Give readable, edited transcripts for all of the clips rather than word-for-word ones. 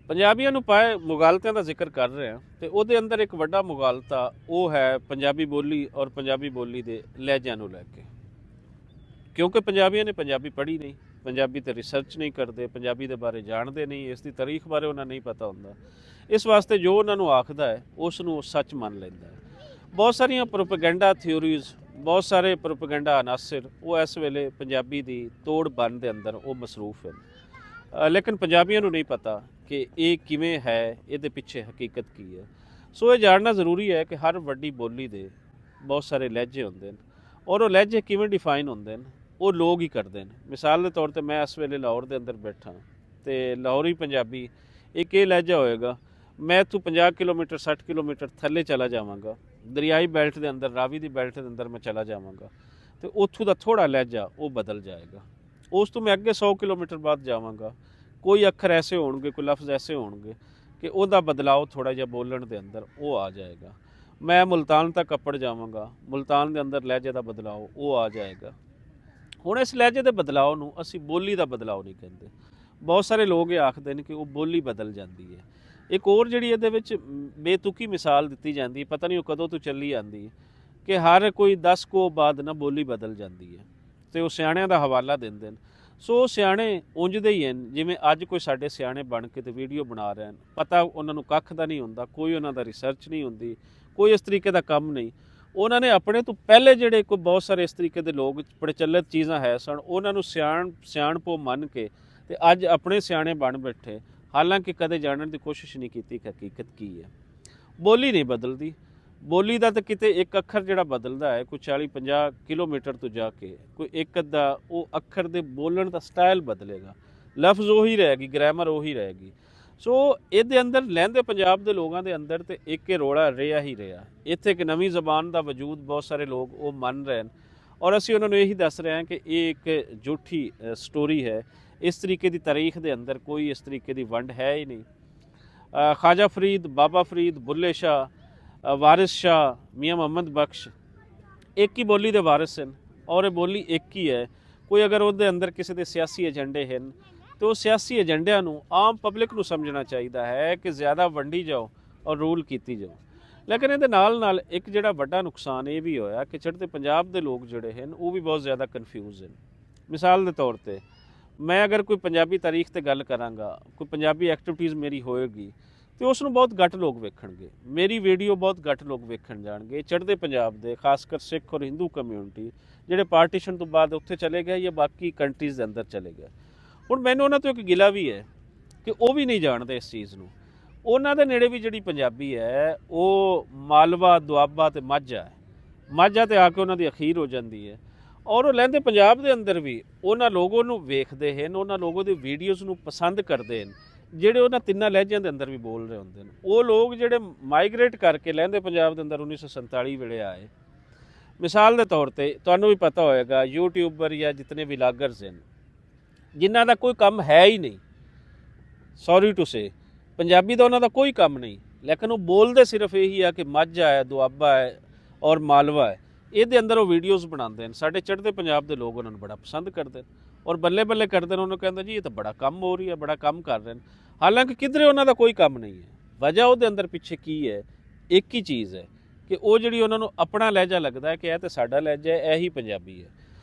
ਪੰਜਾਬੀਆਂ ਨੂੰ ਪਾਏ ਮੁਗਾਲਤਿਆਂ ਦਾ ਜ਼ਿਕਰ ਕਰ ਰਹੇ ਹਾਂ ਤੇ ਉਹਦੇ ਅੰਦਰ ਇੱਕ ਵੱਡਾ ਮੁਗਾਲਤਾ ਉਹ ਹੈ ਪੰਜਾਬੀ ਬੋਲੀ ਔਰ ਪੰਜਾਬੀ ਬੋਲੀ ਦੇ ਲਹਿਜਿਆਂ ਨੂੰ ਲੈ ਕੇ। ਕਿਉਂਕਿ ਪੰਜਾਬੀਆਂ ਨੇ ਪੰਜਾਬੀ ਪੜ੍ਹੀ ਨਹੀਂ, ਪੰਜਾਬੀ ਤੇ ਰਿਸਰਚ ਨਹੀਂ ਕਰਦੇ, ਪੰਜਾਬੀ ਦੇ ਬਾਰੇ ਜਾਣਦੇ ਨਹੀਂ, ਇਸ ਦੀ ਤਾਰੀਖ ਬਾਰੇ ਉਹਨਾਂ ਨਹੀਂ ਪਤਾ ਹੁੰਦਾ। ਇਸ ਵਾਸਤੇ ਜੋ ਉਹਨਾਂ ਨੂੰ ਆਖਦਾ ਹੈ ਉਸ ਨੂੰ ਸੱਚ ਮੰਨ ਲੈਂਦਾ ਹੈ। ਬਹੁਤ ਸਾਰੀਆਂ ਪ੍ਰੋਪੇਗੈਂਡਾ ਥਿਊਰੀਜ਼, ਬਹੁਤ ਸਾਰੇ ਪ੍ਰੋਪੇਗੈਂਡਾ ਅਨਾਸਰ ਉਹ ਇਸ ਵੇਲੇ ਪੰਜਾਬੀ ਦੀ ਤੋੜ ਬੰਨ ਦੇ ਅੰਦਰ ਉਹ ਮਸਰੂਫ ਹਨ। ਲੇਕਿਨ ਪੰਜਾਬੀਆਂ ਨੂੰ ਨਹੀਂ ਪਤਾ ਕਿ ਇਹ ਕਿਵੇਂ ਹੈ, ਇਹਦੇ ਪਿੱਛੇ ਹਕੀਕਤ ਕੀ ਹੈ। ਸੋ ਇਹ ਜਾਣਨਾ ਜ਼ਰੂਰੀ ਹੈ ਕਿ ਹਰ ਵੱਡੀ ਬੋਲੀ ਦੇ ਬਹੁਤ ਸਾਰੇ ਲਹਿਜੇ ਹੁੰਦੇ ਨੇ ਔਰ ਉਹ ਲਹਿਜੇ ਕਿਵੇਂ ਡਿਫਾਈਨ ਹੁੰਦੇ ਨੇ ਉਹ ਲੋਕ ਹੀ ਕਰਦੇ ਨੇ। ਮਿਸਾਲ ਦੇ ਤੌਰ ਤੇ ਮੈਂ ਇਸ ਵੇਲੇ ਲਾਹੌਰ ਦੇ ਅੰਦਰ ਬੈਠਾ ਤੇ ਲਾਹੌਰੀ ਪੰਜਾਬੀ ਇੱਕ ਇਹ ਲਹਿਜਾ ਹੋਏਗਾ, ਮੈਂ ਇੱਥੋਂ 50 ਕਿਲੋਮੀਟਰ 60 ਕਿਲੋਮੀਟਰ ਥੱਲੇ ਚਲਾ ਜਾਵਾਂਗਾ, ਦਰਿਆਈ ਬੈਲਟ ਦੇ ਅੰਦਰ, ਰਾਵੀ ਦੀ ਬੈਲਟ ਦੇ ਅੰਦਰ ਮੈਂ ਚਲਾ ਜਾਵਾਂਗਾ ਤੇ ਉੱਥੋਂ ਦਾ ਥੋੜਾ ਲਹਿਜਾ ਉਹ ਬਦਲ ਜਾਏਗਾ। ਉਸ ਤੋਂ ਮੈਂ ਅੱਗੇ 100 ਕਿਲੋਮੀਟਰ ਬਾਅਦ ਜਾਵਾਂਗਾ, ਕੋਈ ਅੱਖਰ ਐਸੇ ਹੋਣਗੇ, ਕੋਈ ਲਫ਼ਜ਼ ਐਸੇ ਹੋਣਗੇ ਕਿ ਉਹਦਾ ਬਦਲਾਅ ਥੋੜਾ ਜਿਹਾ ਬੋਲਣ ਦੇ ਅੰਦਰ ਉਹ ਆ ਜਾਏਗਾ। ਮੈਂ ਮੁਲਤਾਨ ਤੱਕ ਅੱਪੜ ਜਾਵਾਂਗਾ, ਮੁਲਤਾਨ ਦੇ ਅੰਦਰ ਲਹਿਜੇ ਦਾ ਬਦਲਾਅ ਉਹ ਆ ਜਾਏਗਾ। ਹੁਣ ਇਸ ਲਹਿਜੇ ਦੇ ਬਦਲਾਅ ਨੂੰ ਅਸੀਂ ਬੋਲੀ ਦਾ ਬਦਲਾਅ ਨਹੀਂ ਕਹਿੰਦੇ। ਬਹੁਤ ਸਾਰੇ ਲੋਕ ਇਹ ਆਖਦੇ ਨੇ ਕਿ ਉਹ ਬੋਲੀ ਬਦਲ ਜਾਂਦੀ ਹੈ। ਇੱਕ ਹੋਰ ਜਿਹੜੀ ਇਹਦੇ ਵਿੱਚ ਬੇਤੁਕੀ ਮਿਸਾਲ ਦਿੱਤੀ ਜਾਂਦੀ ਹੈ, ਪਤਾ ਨਹੀਂ ਉਹ ਕਦੋਂ ਤੋਂ ਚੱਲੀ ਆਉਂਦੀ ਹੈ, ਕਿ ਹਰ ਕੋਈ 10 ਕੋ ਬਾਅਦ ਨਾ ਬੋਲੀ ਬਦਲ ਜਾਂਦੀ ਹੈ ਤੇ ਉਹ ਸਿਆਣਿਆਂ ਦਾ ਹਵਾਲਾ ਦਿੰਦੇ ਨੇ। ਸੋ ਸਿਆਣੇ ਉਂਝਦੇ ਹੀ ਹਨ, ਜਿਵੇਂ ਅੱਜ ਕੋਈ ਸਾਡੇ ਸਿਆਣੇ ਬਣ ਕੇ ਤੇ ਵੀਡੀਓ ਬਣਾ ਰਹੇ ਹਨ, ਪਤਾ ਉਹਨਾਂ ਨੂੰ ਕੱਖ ਦਾ ਨਹੀਂ ਹੁੰਦਾ, ਕੋਈ ਉਹਨਾਂ ਦਾ ਰਿਸਰਚ ਨਹੀਂ ਹੁੰਦੀ, ਕੋਈ ਇਸ ਤਰੀਕੇ ਦਾ ਕੰਮ ਨਹੀਂ। ਉਹਨਾਂ ਨੇ ਆਪਣੇ ਤੋਂ ਪਹਿਲੇ ਜਿਹੜੇ ਕੋਈ ਬਹੁਤ ਸਾਰੇ ਇਸ ਤਰੀਕੇ ਦੇ ਲੋਕ ਪ੍ਰਚਲਿਤ ਚੀਜ਼ਾਂ ਹੈ ਸਨ, ਉਹਨਾਂ ਨੂੰ ਸਿਆਣਪੋ ਮੰਨ ਕੇ ਤੇ ਅੱਜ ਆਪਣੇ ਸਿਆਣੇ ਬਣ ਬੈਠੇ, ਹਾਲਾਂਕਿ ਕਦੇ ਜਾਣਨ ਦੀ ਕੋਸ਼ਿਸ਼ ਨਹੀਂ ਕੀਤੀ ਕਿ ਹਕੀਕਤ ਕੀ ਹੈ। ਬੋਲੀ ਨਹੀਂ ਬਦਲਦੀ। ਬੋਲੀ ਦਾ ਤਾਂ ਕਿਤੇ ਇੱਕ ਅੱਖਰ ਜਿਹੜਾ ਬਦਲਦਾ ਹੈ, ਕੋਈ 40-50 ਕਿਲੋਮੀਟਰ ਤੋਂ ਜਾ ਕੇ ਕੋਈ ਇੱਕ ਅੱਧਾ ਉਹ ਅੱਖਰ ਦੇ ਬੋਲਣ ਦਾ ਸਟਾਈਲ ਬਦਲੇਗਾ, ਲਫ਼ਜ਼ ਉਹੀ ਰਹੇਗੀ, ਗ੍ਰਾਮਰ ਉਹੀ ਰਹੇਗੀ। ਸੋ ਇਹਦੇ ਅੰਦਰ ਲਹਿੰਦੇ ਪੰਜਾਬ ਦੇ ਲੋਕਾਂ ਦੇ ਅੰਦਰ ਤੇ ਇੱਕ ਹੀ ਰੋਲਾ ਰਿਹਾ ਹੀ ਰਿਹਾ। ਇੱਥੇ ਇੱਕ ਨਵੀਂ ਜ਼ਬਾਨ ਦਾ ਵਜੂਦ ਬਹੁਤ ਸਾਰੇ ਲੋਕ ਉਹ ਮੰਨ ਰਹੇ ਹਨ ਔਰ ਅਸੀਂ ਉਹਨਾਂ ਨੂੰ ਇਹੀ ਦੱਸ ਰਹੇ ਹਾਂ ਕਿ ਇਹ ਇੱਕ ਝੂਠੀ ਸਟੋਰੀ ਹੈ। ਇਸ ਤਰੀਕੇ ਦੀ ਤਾਰੀਖ ਦੇ ਅੰਦਰ ਕੋਈ ਇਸ ਤਰੀਕੇ ਦੀ ਵੰਡ ਹੈ ਹੀ ਨਹੀਂ। ਖਾਜਾ ਫਰੀਦ, ਬਾਬਾ ਫਰੀਦ, ਬੁੱਲੇ ਸ਼ਾਹ, ਵਾਰਿਸ ਸ਼ਾਹ, ਮੀਆਂ ਮੁਹੰਮਦ ਬਖਸ਼ ਇੱਕ ਹੀ ਬੋਲੀ ਦੇ ਵਾਰਿਸ ਹਨ ਔਰ ਇਹ ਬੋਲੀ ਇੱਕ ਹੀ ਹੈ। ਕੋਈ ਅਗਰ ਉਹਦੇ ਅੰਦਰ ਕਿਸੇ ਦੇ ਸਿਆਸੀ ਏਜੰਡੇ ਹਨ ਤੇ ਉਹ ਸਿਆਸੀ ਏਜੰਡਿਆਂ ਨੂੰ ਆਮ ਪਬਲਿਕ ਨੂੰ ਸਮਝਣਾ ਚਾਹੀਦਾ ਹੈ ਕਿ ਜ਼ਿਆਦਾ ਵੰਡੀ ਜਾਓ ਔਰ ਰੂਲ ਕੀਤੀ ਜਾਓ। ਲੇਕਿਨ ਇਹਦੇ ਨਾਲ ਨਾਲ ਇੱਕ ਜਿਹੜਾ ਵੱਡਾ ਨੁਕਸਾਨ ਇਹ ਵੀ ਹੋਇਆ ਕਿ ਚੜ੍ਹਦੇ ਪੰਜਾਬ ਦੇ ਲੋਕ ਜਿਹੜੇ ਹਨ ਉਹ ਵੀ ਬਹੁਤ ਜ਼ਿਆਦਾ ਕਨਫਿਊਜ਼ ਹਨ। ਮਿਸਾਲ ਦੇ ਤੌਰ ਤੇ ਮੈਂ ਅਗਰ ਕੋਈ ਪੰਜਾਬੀ ਤਾਰੀਖ ਤੇ ਗੱਲ ਕਰਾਂਗਾ, ਕੋਈ ਪੰਜਾਬੀ ਐਕਟੀਵਿਟੀਜ਼ ਮੇਰੀ ਹੋਏਗੀ ਤੇ ਉਸ ਨੂੰ ਬਹੁਤ ਘੱਟ ਲੋਕ ਵੇਖਣਗੇ, ਮੇਰੀ ਵੀਡੀਓ ਬਹੁਤ ਘੱਟ ਲੋਕ ਵੇਖਣ ਜਾਣਗੇ। ਚੜ੍ਹਦੇ ਪੰਜਾਬ ਦੇ ਖਾਸ ਕਰ ਸਿੱਖ ਔਰ ਹਿੰਦੂ ਕਮਿਊਨਿਟੀ ਜਿਹੜੇ ਪਾਰਟੀਸ਼ਨ ਤੋਂ ਬਾਅਦ ਉੱਥੇ ਚਲੇ ਗਏ ਜਾਂ ਬਾਕੀ ਕੰਟਰੀਜ਼ ਦੇ ਅੰਦਰ ਚਲੇ ਗਏ। ਹੁਣ ਮੈਨੂੰ ਉਹਨਾਂ ਤੋਂ ਇੱਕ ਗਿਲਾ ਵੀ ਹੈ ਕਿ ਉਹ ਵੀ ਨਹੀਂ ਜਾਣਦੇ ਇਸ ਚੀਜ਼ ਨੂੰ। ਉਹਨਾਂ ਦੇ ਨੇੜੇ ਵੀ ਜਿਹੜੀ ਪੰਜਾਬੀ ਹੈ ਉਹ ਮਾਲਵਾ, ਦੁਆਬਾ ਤੇ ਮਾਝਾ ਹੈ। ਮਾਝਾ ਤੇ ਆ ਕੇ ਉਹਨਾਂ ਦੀ ਅਖੀਰ ਹੋ ਜਾਂਦੀ ਹੈ ਔਰ ਉਹ ਲਹਿੰਦੇ ਪੰਜਾਬ ਦੇ ਅੰਦਰ ਵੀ ਉਹਨਾਂ ਲੋਗੋਂ ਨੂੰ ਵੇਖਦੇ ਹਨ, ਉਹਨਾਂ ਲੋਗੋਂ ਦੀ ਵੀਡੀਓਜ਼ ਨੂੰ ਪਸੰਦ ਕਰਦੇ ਹਨ ਜਿਹੜੇ ਉਹਨਾਂ ਤਿੰਨਾਂ ਲਹਿਜਿਆਂ ਦੇ ਅੰਦਰ ਵੀ ਬੋਲ ਰਹੇ ਹੁੰਦੇ ਨੇ। ਉਹ ਲੋਕ ਜਿਹੜੇ ਮਾਈਗ੍ਰੇਟ ਕਰਕੇ ਲਹਿੰਦੇ ਪੰਜਾਬ ਦੇ ਅੰਦਰ 1947 ਵੇਲੇ ਆਏ। ਮਿਸਾਲ ਦੇ ਤੌਰ ਤੇ ਤੁਹਾਨੂੰ ਵੀ ਪਤਾ ਹੋਏਗਾ ਯੂਟਿਊਬਰ ਜਾਂ ਜਿਤਨੇ ਵੀ ਵਲਾਗਰਸ ਹਨ ਜਿਨ੍ਹਾਂ ਦਾ ਕੋਈ ਕੰਮ ਹੈ ਹੀ ਨਹੀਂ, ਸੌਰੀ ਟੂ ਸੇ, ਪੰਜਾਬੀ ਦਾ ਉਹਨਾਂ ਦਾ ਕੋਈ ਕੰਮ ਨਹੀਂ, ਲੇਕਿਨ ਉਹ ਬੋਲਦੇ ਸਿਰਫ ਇਹੀ ਆ ਕਿ ਮਾਝਾ ਹੈ, ਦੁਆਬਾ ਹੈ ਔਰ ਮਾਲਵਾ ਹੈ। ਇਹਦੇ ਅੰਦਰ ਉਹ ਵੀਡੀਓਜ਼ ਬਣਾਉਂਦੇ ਨੇ। ਸਾਡੇ ਚੜ੍ਹਦੇ ਪੰਜਾਬ ਦੇ ਲੋਕ ਉਹਨਾਂ ਨੂੰ ਬੜਾ ਪਸੰਦ ਕਰਦੇ ਨੇ ਔਰ ਬੱਲੇ ਬੱਲੇ ਕਰਦੇ ਨੇ। ਉਹਨੂੰ ਕਹਿੰਦੇ ਜੀ ਇਹ ਤਾਂ ਬੜਾ ਕੰਮ ਹੋ ਰਹੀ ਹੈ, ਬੜਾ ਕੰਮ ਕਰ ਰਹੇ ਨੇ, ਹਾਲਾਂਕਿ ਕਿਧਰੇ ਉਹਨਾਂ ਦਾ ਕੋਈ ਕੰਮ ਨਹੀਂ ਹੈ। ਵਜ੍ਹਾ ਉਹਦੇ ਅੰਦਰ ਪਿੱਛੇ ਕੀ ਹੈ? ਇੱਕ ਹੀ ਚੀਜ਼ ਹੈ ਕਿ ਉਹ ਜਿਹੜੀ ਉਹਨਾਂ ਨੂੰ ਆਪਣਾ ਲਹਿਜਾ ਲੱਗਦਾ ਹੈ ਕਿ ਇਹ ਤਾਂ ਸਾਡਾ ਲਹਿਜਾ ਹੈ, ਇਹੀ ਪੰਜਾਬੀ ਹੈ।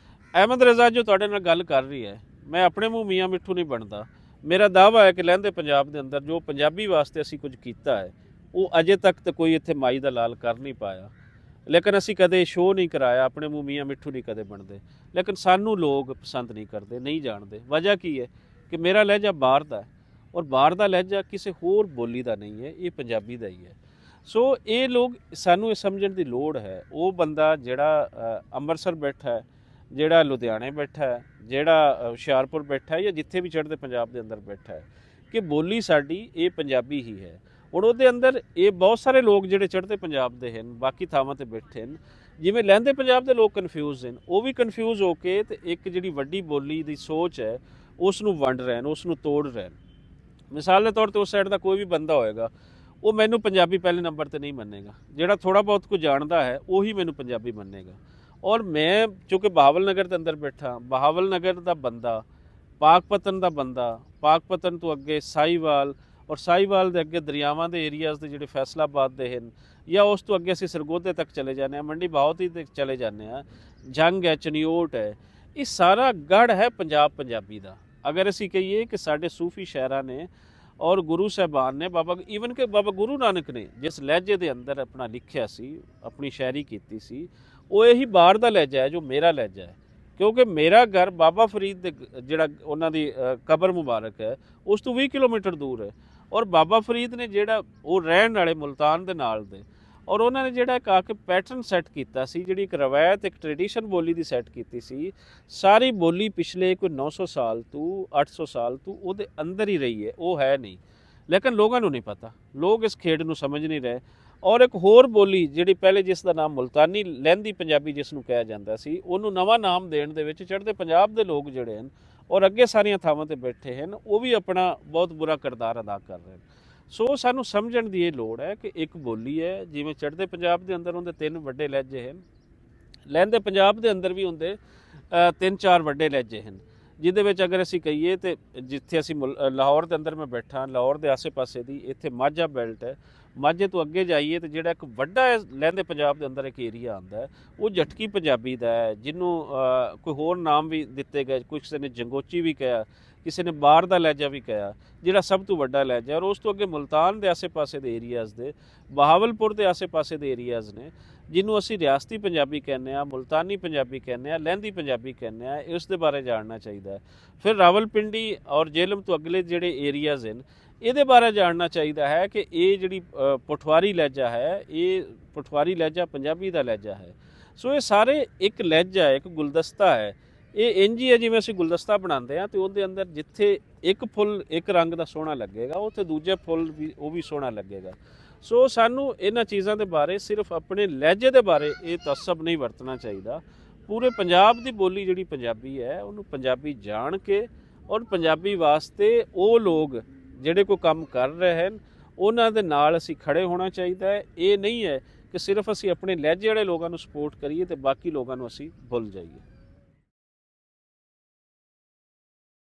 ਅਹਿਮਦ ਰਜ਼ਾ ਜੋ ਤੁਹਾਡੇ ਨਾਲ ਗੱਲ ਕਰ ਰਹੀ ਹੈ, ਮੈਂ ਆਪਣੇ ਮੂੰਹ ਮੀਆਂ ਮਿੱਠੂ ਨਹੀਂ ਬਣਦਾ। ਮੇਰਾ ਦਾਅਵਾ ਹੈ ਕਿ ਲਹਿੰਦੇ ਪੰਜਾਬ ਦੇ ਅੰਦਰ ਜੋ ਪੰਜਾਬੀ ਵਾਸਤੇ ਅਸੀਂ ਕੁਝ ਕੀਤਾ ਹੈ ਉਹ ਅਜੇ ਤੱਕ ਤਾਂ ਕੋਈ ਇੱਥੇ ਮਾਈ ਦਾ ਲਾਲ ਕਰ ਨਹੀਂ ਪਾਇਆ। ਲੇਕਿਨ ਅਸੀਂ ਕਦੇ ਸ਼ੋਅ ਨਹੀਂ ਕਰਾਇਆ, ਆਪਣੇ ਮੂੰਹ ਮੀਆਂ ਮਿੱਠੂ ਨਹੀਂ ਕਦੇ ਬਣਦੇ। ਲੇਕਿਨ ਸਾਨੂੰ ਲੋਕ ਪਸੰਦ ਨਹੀਂ ਕਰਦੇ, ਨਹੀਂ ਜਾਣਦੇ। ਵਜ੍ਹਾ ਕੀ ਹੈ ਕਿ ਮੇਰਾ ਲਹਿਜਾ ਬਾਹਰ ਦਾ ਹੈ ਔਰ ਬਾਹਰ ਦਾ ਲਹਿਜਾ ਕਿਸੇ ਹੋਰ ਬੋਲੀ ਦਾ ਨਹੀਂ ਹੈ, ਇਹ ਪੰਜਾਬੀ ਦਾ ਹੀ ਹੈ। ਸੋ ਇਹ ਲੋਕ ਸਾਨੂੰ ਇਹ ਸਮਝਣ ਦੀ ਲੋੜ ਹੈ। ਉਹ ਬੰਦਾ ਜਿਹੜਾ ਅੰਮ੍ਰਿਤਸਰ ਬੈਠਾ ਹੈ, ਜਿਹੜਾ ਲੁਧਿਆਣੇ ਬੈਠਾ ਹੈ, ਜਿਹੜਾ ਹੁਸ਼ਿਆਰਪੁਰ ਬੈਠਾ ਹੈ ਜਾਂ ਜਿੱਥੇ ਵੀ ਚੜ੍ਹਦੇ ਪੰਜਾਬ ਦੇ ਅੰਦਰ ਬੈਠਾ ਹੈ ਕਿ ਬੋਲੀ ਸਾਡੀ ਇਹ ਪੰਜਾਬੀ ਹੀ ਹੈ। ਹੁਣ ਉਹਦੇ ਅੰਦਰ ਇਹ ਬਹੁਤ ਸਾਰੇ ਲੋਕ ਜਿਹੜੇ ਚੜ੍ਹਦੇ ਪੰਜਾਬ ਦੇ ਹਨ, ਬਾਕੀ ਥਾਵਾਂ ਤੇ ਬੈਠੇ ਹਨ, ਜਿਵੇਂ ਲਹਿੰਦੇ ਪੰਜਾਬ ਦੇ ਲੋਕ ਕਨਫਿਊਜ਼ ਹਨ, ਉਹ ਵੀ ਕਨਫਿਊਜ਼ ਹੋ ਕੇ ਤੇ ਇੱਕ ਜਿਹੜੀ ਵੱਡੀ ਬੋਲੀ ਦੀ ਸੋਚ ਹੈ ਉਸ ਨੂੰ ਵੰਡ ਰਹੇ ਹਨ, ਉਸ ਨੂੰ ਤੋੜ ਰਹੇ ਹਨ। ਮਿਸਾਲ ਦੇ ਤੌਰ ਤੇ ਉਸ ਸਾਈਡ ਦਾ ਕੋਈ ਵੀ ਬੰਦਾ ਹੋਏਗਾ ਉਹ ਮੈਨੂੰ ਪੰਜਾਬੀ ਪਹਿਲੇ ਨੰਬਰ ਤੇ ਨਹੀਂ ਮੰਨੇਗਾ। ਜਿਹੜਾ ਥੋੜਾ ਬਹੁਤ ਕੁਝ ਜਾਣਦਾ ਹੈ ਉਹੀ ਮੈਨੂੰ ਪੰਜਾਬੀ ਮੰਨੇਗਾ। ਔਰ ਮੈਂ ਚूँकि ਬਹਾਵਲ ਨਗਰ ਦੇ ਅੰਦਰ ਬੈਠਾ, ਬਹਾਵਲ ਨਗਰ ਦਾ ਬੰਦਾ, ਪਾਕਪਤਨ ਦਾ ਬੰਦਾ, ਪਾਕਪਤਨ ਤੋਂ ਅੱਗੇ ਸਾਹੀਵਾਲ ਔਰ ਸਾਹੀਵਾਲ ਦੇ ਅੱਗੇ ਦਰਿਆਵਾਂ ਦੇ ਏਰੀਆਜ਼ ਦੇ ਜਿਹੜੇ ਫੈਸਲਾਬਾਦ ਦੇ ਹਨ, ਜਾਂ ਉਸ ਤੋਂ ਅੱਗੇ ਅਸੀਂ ਸਰਗੋਧੇ ਤੱਕ ਚਲੇ ਜਾਂਦੇ ਹਾਂ, ਮੰਡੀ ਬਹਾਵਤੀ ਤੱਕ ਚਲੇ ਜਾਂਦੇ ਹਾਂ, ਜੰਗ ਹੈ, ਚਨਿਓਟ ਹੈ, ਇਹ ਸਾਰਾ ਗੜ੍ਹ ਹੈ ਪੰਜਾਬ ਪੰਜਾਬੀ ਦਾ। ਅਗਰ ਅਸੀਂ ਕਹੀਏ ਕਿ ਸਾਡੇ ਸੂਫੀ ਸ਼ਾਇਰਾਂ ਨੇ ਔਰ ਗੁਰੂ ਸਾਹਿਬਾਨ ਨੇ, ਈਵਨ ਕਿ ਬਾਬਾ ਗੁਰੂ ਨਾਨਕ ਨੇ ਜਿਸ ਲਹਿਜੇ ਦੇ ਅੰਦਰ ਆਪਣਾ ਲਿਖਿਆ ਸੀ, ਆਪਣੀ ਸ਼ਾਇਰੀ ਕੀਤੀ ਸੀ, ਉਹ ਇਹੀ ਬਾਹਰ ਦਾ ਲਹਿਜਾ ਹੈ ਜੋ ਮੇਰਾ ਲਹਿਜਾ ਹੈ। ਕਿਉਂਕਿ ਮੇਰਾ ਘਰ ਬਾਬਾ ਫਰੀਦ ਦੇ ਜਿਹੜਾ ਉਹਨਾਂ ਦੀ ਕਬਰ ਮੁਬਾਰਕ ਹੈ ਉਸ ਤੋਂ 20 ਕਿਲੋਮੀਟਰ ਦੂਰ ਹੈ, ਔਰ ਬਾਬਾ ਫਰੀਦ ਨੇ ਜਿਹੜਾ ਉਹ ਰਹਿਣ ਵਾਲੇ ਮੁਲਤਾਨ ਦੇ ਨਾਲ ਦੇ, ਔਰ ਉਹਨਾਂ ਨੇ ਜਿਹੜਾ ਆ ਕੇ ਪੈਟਰਨ ਸੈੱਟ ਕੀਤਾ ਸੀ, ਜਿਹੜੀ ਇੱਕ ਰਵਾਇਤ, ਇੱਕ ਟ੍ਰੈਡੀਸ਼ਨ ਬੋਲੀ ਦੀ ਸੈੱਟ ਕੀਤੀ ਸੀ। ਸਾਰੀ ਬੋਲੀ ਪਿਛਲੇ ਕੋਈ 900 ਸਾਲ ਤੋਂ 800 ਸਾਲ ਤੋਂ ਉਹਦੇ ਅੰਦਰ ਹੀ ਰਹੀ ਹੈ, ਉਹ ਹੈ ਨਹੀਂ, ਲੇਕਿਨ ਲੋਕਾਂ ਨੂੰ ਨਹੀਂ ਪਤਾ, ਲੋਕ ਇਸ ਖੇਡ ਨੂੰ ਸਮਝ ਨਹੀਂ ਰਹੇ। ਔਰ ਇੱਕ ਹੋਰ ਬੋਲੀ ਜਿਹੜੀ ਪਹਿਲੇ ਜਿਸ ਦਾ ਨਾਮ ਮੁਲਤਾਨੀ ਲਹਿੰਦੀ ਪੰਜਾਬੀ ਜਿਸ ਨੂੰ ਕਿਹਾ ਜਾਂਦਾ ਸੀ, ਉਹਨੂੰ ਨਵਾਂ ਨਾਮ ਦੇਣ ਦੇ ਵਿੱਚ ਚੜ੍ਹਦੇ ਪੰਜਾਬ ਦੇ ਲੋਕ ਜਿਹੜੇ ਹਨ ਔਰ ਅੱਗੇ ਸਾਰੀਆਂ ਥਾਵਾਂ ਤੇ ਬੈਠੇ ਹਨ, ਉਹ ਵੀ ਆਪਣਾ ਬਹੁਤ ਬੁਰਾ ਕਿਰਦਾਰ ਅਦਾ ਕਰ ਰਹੇ ਹਨ। ਸੋ ਸਾਨੂੰ ਸਮਝਣ ਦੀ ਇਹ ਲੋੜ ਹੈ ਕਿ ਇੱਕ ਬੋਲੀ ਹੈ, ਜਿਵੇਂ ਚੜ੍ਹਦੇ ਪੰਜਾਬ ਦੇ ਅੰਦਰ ਉਹਦੇ 3 ਵੱਡੇ ਲਹਿਜੇ ਹਨ, ਲਹਿੰਦੇ ਪੰਜਾਬ ਦੇ ਅੰਦਰ ਵੀ ਹੁੰਦੇ 3-4 ਵੱਡੇ ਲਹਿਜੇ ਹਨ, ਜਿਹਦੇ ਵਿੱਚ ਅਗਰ ਅਸੀਂ ਕਹੀਏ ਤੇ ਜਿੱਥੇ ਅਸੀਂ ਲਾਹੌਰ ਦੇ ਅੰਦਰ ਮੈਂ ਬੈਠਾ, ਲਾਹੌਰ ਦੇ ਆਸੇ-ਪਾਸੇ ਦੀ ਇੱਥੇ ਮਾਝਾ ਬੈਲਟ ਹੈ, ਮਾਝੇ ਤੋਂ ਅੱਗੇ ਜਾਈਏ ਤੇ ਜਿਹੜਾ ਇੱਕ ਵੱਡਾ ਲਹਿੰਦੇ ਪੰਜਾਬ ਦੇ ਅੰਦਰ ਇੱਕ ਏਰੀਆ ਆਉਂਦਾ ਹੈ, ਉਹ ਜਟਕੀ ਪੰਜਾਬੀ ਦਾ ਹੈ, ਜਿਹਨੂੰ ਕੋਈ ਹੋਰ ਨਾਮ ਵੀ ਦਿੱਤੇ ਗਏ, ਕਿਸੇ ਨੇ ਜੰਗੋਚੀ ਵੀ ਕਿਹਾ, ਕਿਸੇ ਨੇ ਬਾਹਰ ਦਾ ਲਹਿਜਾ ਵੀ ਕਿਹਾ, ਜਿਹੜਾ ਸਭ ਤੋਂ ਵੱਡਾ ਲਹਿਜਾ। ਔਰ ਉਸ ਤੋਂ ਅੱਗੇ ਮੁਲਤਾਨ ਦੇ ਆਸੇ-ਪਾਸੇ ਦੇ ਏਰੀਆਜ਼ ਦੇ, ਬਹਾਵਲਪੁਰ ਦੇ ਆਸੇ-ਪਾਸੇ ਦੇ ਏਰੀਆਜ਼ ਨੇ, ਜਿਹਨੂੰ ਅਸੀਂ ਰਿਆਸਤੀ ਪੰਜਾਬੀ ਕਹਿੰਦੇ ਹਾਂ, ਮੁਲਤਾਨੀ ਪੰਜਾਬੀ ਕਹਿੰਦੇ ਹਾਂ, ਲਹਿੰਦੀ ਪੰਜਾਬੀ ਕਹਿੰਦੇ ਹਾਂ, ਇਸ ਦੇ ਬਾਰੇ ਜਾਣਨਾ ਚਾਹੀਦਾ ਹੈ। ਫਿਰ ਰਾਵਲਪਿੰਡੀ ਔਰ ਜੇਹਲਮ ਤੋਂ ਅਗਲੇ ਜਿਹੜੇ ਏਰੀਆਜ਼ ਹਨ, ਇਹਦੇ ਬਾਰੇ ਜਾਣਨਾ ਚਾਹੀਦਾ ਹੈ ਕਿ ਇਹ ਜਿਹੜੀ ਪਠਵਾਰੀ ਲਹਿਜਾ ਹੈ, ਇਹ ਪਠਵਾਰੀ ਲਹਿਜਾ ਪੰਜਾਬੀ ਦਾ ਲਹਿਜਾ ਹੈ। ਸੋ ਇਹ ਸਾਰੇ ਇੱਕ ਲਹਿਜਾ ਹੈ, ਇੱਕ ਗੁਲਦਸਤਾ ਹੈ। ਇਹ ਇੰਝ ਹੀ ਹੈ ਜਿਵੇਂ ਅਸੀਂ ਗੁਲਦਸਤਾ ਬਣਾਉਂਦੇ ਹਾਂ, ਅਤੇ ਉਹਦੇ ਅੰਦਰ ਜਿੱਥੇ ਇੱਕ ਫੁੱਲ ਇੱਕ ਰੰਗ ਦਾ ਸੋਹਣਾ ਲੱਗੇਗਾ, ਉੱਥੇ ਦੂਜੇ ਫੁੱਲ ਵੀ ਉਹ ਵੀ ਸੋਹਣਾ ਲੱਗੇਗਾ। ਸੋ ਸਾਨੂੰ ਇਹਨਾਂ ਚੀਜ਼ਾਂ ਦੇ ਬਾਰੇ, ਸਿਰਫ ਆਪਣੇ ਲਹਿਜੇ ਦੇ ਬਾਰੇ ਇਹ ਤਸੱਬ ਨਹੀਂ ਵਰਤਣਾ ਚਾਹੀਦਾ। ਪੂਰੇ ਪੰਜਾਬ ਦੀ ਬੋਲੀ ਜਿਹੜੀ ਪੰਜਾਬੀ ਹੈ, ਉਹਨੂੰ ਪੰਜਾਬੀ ਜਾਣ ਕੇ ਔਰ ਪੰਜਾਬੀ ਵਾਸਤੇ ਉਹ ਲੋਕ ਜਿਹੜੇ ਕੋਈ ਕੰਮ ਕਰ ਰਹੇ ਹਨ ਉਹਨਾਂ ਦੇ ਨਾਲ ਅਸੀਂ ਖੜੇ ਹੋਣਾ ਚਾਹੀਦਾ ਹੈ। ਇਹ ਨਹੀਂ ਹੈ ਕਿ ਸਿਰਫ ਅਸੀਂ ਆਪਣੇ ਲਹਿਜੇ ਵਾਲੇ ਲੋਕਾਂ ਨੂੰ ਸਪੋਰਟ ਕਰੀਏ ਤੇ ਬਾਕੀ ਲੋਕਾਂ ਨੂੰ ਅਸੀਂ ਭੁੱਲ ਜਾਈਏ।